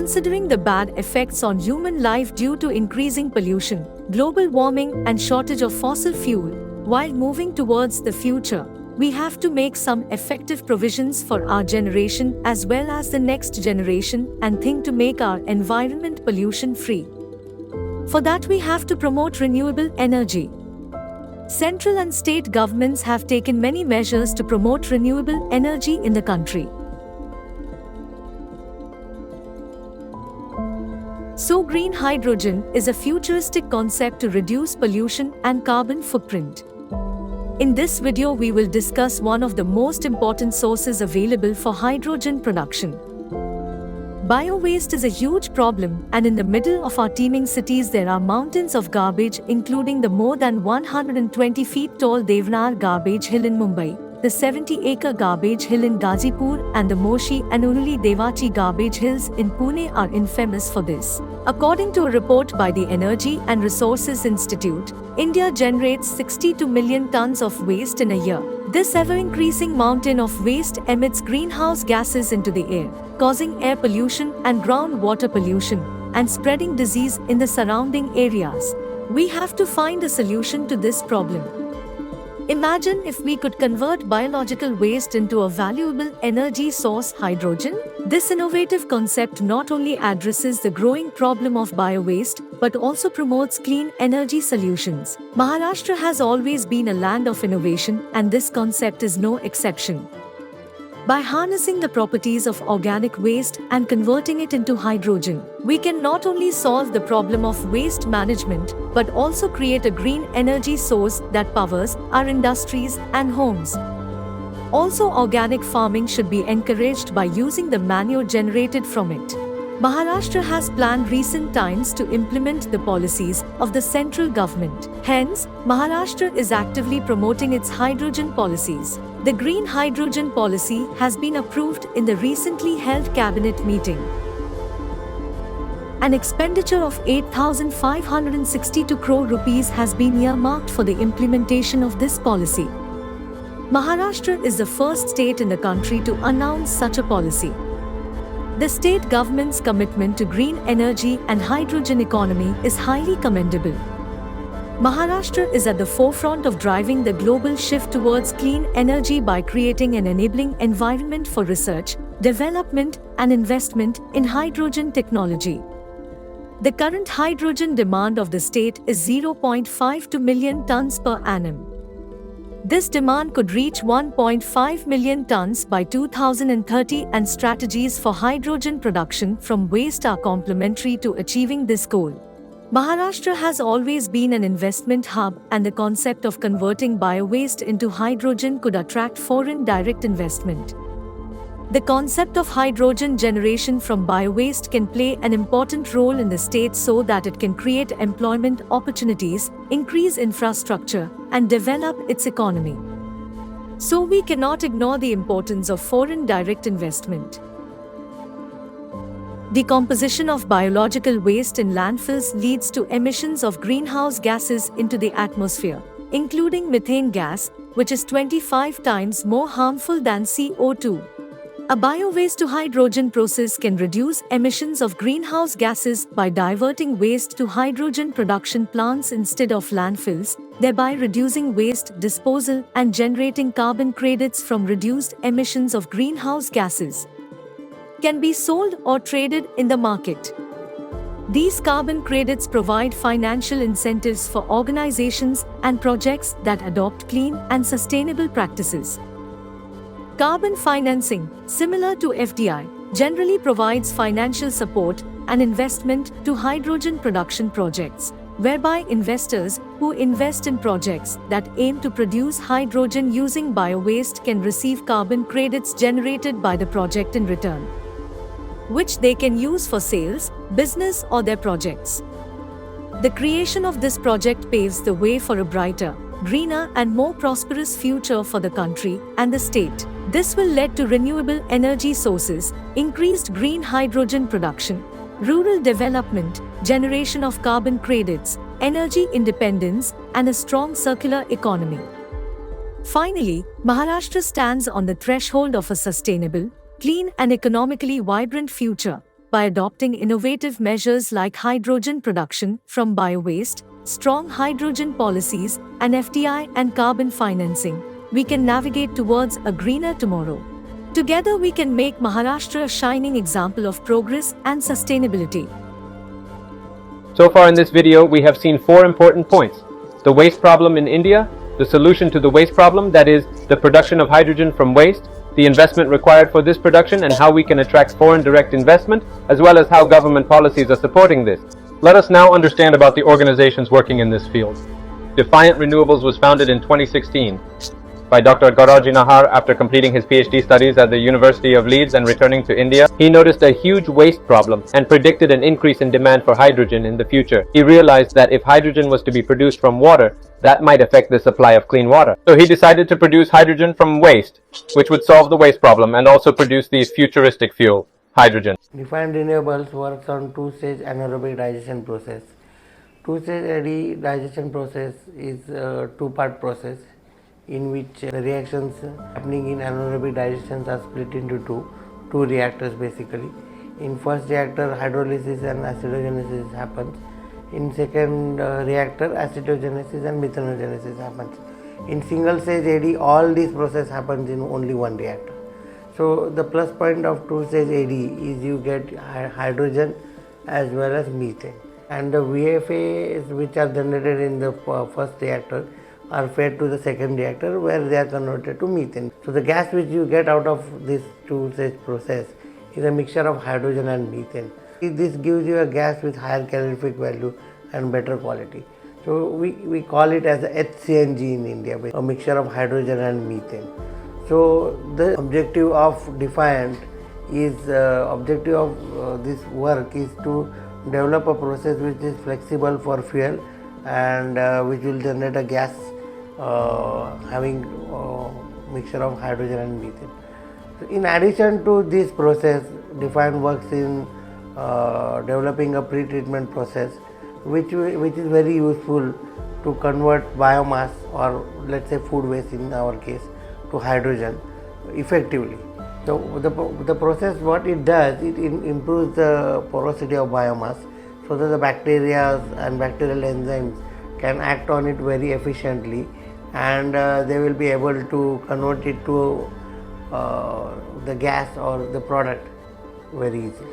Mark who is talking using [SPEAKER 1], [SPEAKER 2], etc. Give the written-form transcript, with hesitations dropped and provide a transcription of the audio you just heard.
[SPEAKER 1] considering the bad effects on human life due to increasing pollution, global warming, and shortage of fossil fuel, while moving towards the future, we have to make some effective provisions for our generation as well as the next generation and think to make our environment pollution-free. For that, we have to promote renewable energy. Central and state governments have taken many measures to promote renewable energy in the country. So, green hydrogen is a futuristic concept to reduce pollution and carbon footprint. In this video, we will discuss one of the most important sources available for hydrogen production. Bio-waste is a huge problem, and in the middle of our teeming cities there are mountains of garbage, including the more than 120 feet tall Devanar garbage hill in Mumbai, the 70-acre garbage hill in Gazipur, and the Moshi and Uruli Devachi garbage hills in Pune are infamous for this. According to a report by the Energy and Resources Institute, India generates 62 million tons of waste in a year. This ever-increasing mountain of waste emits greenhouse gases into the air, causing air pollution and groundwater pollution, and spreading disease in the surrounding areas. We have to find a solution to this problem. Imagine if we could convert biological waste into a valuable energy source, hydrogen. This innovative concept not only addresses the growing problem of bio-waste, but also promotes clean energy solutions. Maharashtra has always been a land of innovation, and this concept is no exception. By harnessing the properties of organic waste and converting it into hydrogen, we can not only solve the problem of waste management, but also create a green energy source that powers our industries and homes. Also, organic farming should be encouraged by using the manure generated from it. Maharashtra has planned recent times to implement the policies of the central government. Hence, Maharashtra is actively promoting its hydrogen policies. The green hydrogen policy has been approved in the recently held cabinet meeting. An expenditure of 8,562 crore rupees has been earmarked for the implementation of this policy. Maharashtra is the first state in the country to announce such a policy. The state government's commitment to green energy and hydrogen economy is highly commendable. Maharashtra is at the forefront of driving the global shift towards clean energy by creating an enabling environment for research, development, and investment in hydrogen technology. The current hydrogen demand of the state is 0.52 million tons per annum. This demand could reach 1.5 million tons by 2030, and strategies for hydrogen production from waste are complementary to achieving this goal. Maharashtra has always been an investment hub, and the concept of converting bio-waste into hydrogen could attract foreign direct investment. The concept of hydrogen generation from bio-waste can play an important role in the state so that it can create employment opportunities, increase infrastructure, and develop its economy. So we cannot ignore the importance of foreign direct investment. Decomposition of biological waste in landfills leads to emissions of greenhouse gases into the atmosphere, including methane gas, which is 25 times more harmful than CO2. A bio-waste to hydrogen process can reduce emissions of greenhouse gases by diverting waste to hydrogen production plants instead of landfills, thereby reducing waste disposal and generating carbon credits from reduced emissions of greenhouse gases. Can be sold or traded in the market. These carbon credits provide financial incentives for organizations and projects that adopt clean and sustainable practices. Carbon financing, similar to FDI, generally provides financial support and investment to hydrogen production projects, whereby investors who invest in projects that aim to produce hydrogen using bio-waste can receive carbon credits generated by the project in return, which they can use for sales, business, or their projects. The creation of this project paves the way for a brighter, greener, and more prosperous future for the country and the state. This will lead to renewable energy sources, increased green hydrogen production, rural development, generation of carbon credits, energy independence, and a strong circular economy. Finally, Maharashtra stands on the threshold of a sustainable, clean, and economically vibrant future. by adopting innovative measures like hydrogen production from biowaste, strong hydrogen policies, and FDI and carbon financing, we can navigate towards a greener tomorrow. Together, we can make Maharashtra a shining example of progress and sustainability.
[SPEAKER 2] So far in this video, we have seen 4 important points. The waste problem in India, the solution to the waste problem, that is, the production of hydrogen from waste, the investment required for this production and how we can attract foreign direct investment, as well as how government policies are supporting this. Let us now understand about the organizations working in this field. Defiant Renewables was founded in 2016 by Dr. Gauraji Nahar after completing his PhD studies at the University of Leeds and returning to India. He noticed a huge waste problem and predicted an increase in demand for hydrogen in the future. He realized that if hydrogen was to be produced from water, that might affect the supply of clean water. So he decided to produce hydrogen from waste, which would solve the waste problem and also produce the futuristic fuel, hydrogen.
[SPEAKER 3] Defiant Renewables works on two-stage anaerobic digestion process. Two-stage digestion process is a two-part process in which the reactions happening in anaerobic digestion are split into two reactors basically. In first reactor, hydrolysis and acidogenesis happens. In second reactor, acetogenesis and methanogenesis happens. In single stage AD, all these process happens in only one reactor. So the plus point of two-stage AD is you get hydrogen as well as methane. And the VFAs which are generated in the first reactor are fed to the second reactor where they are converted to methane. So the gas which you get out of this two-stage process is a mixture of hydrogen and methane. This gives you a gas with higher calorific value and better quality. So we call it as a HCNG in India, a mixture of hydrogen and methane. So the objective of Defiant is this work is to develop a process which is flexible for fuel and which will generate a gas having mixture of hydrogen and methane. So in addition to this process, Defiant works in developing a pre-treatment process which is very useful to convert biomass or let's say food waste in our case to hydrogen effectively. So the process, what it does, it improves the porosity of biomass so that the bacteria and bacterial enzymes can act on it very efficiently and they will be able to convert it to the gas or the product very easily.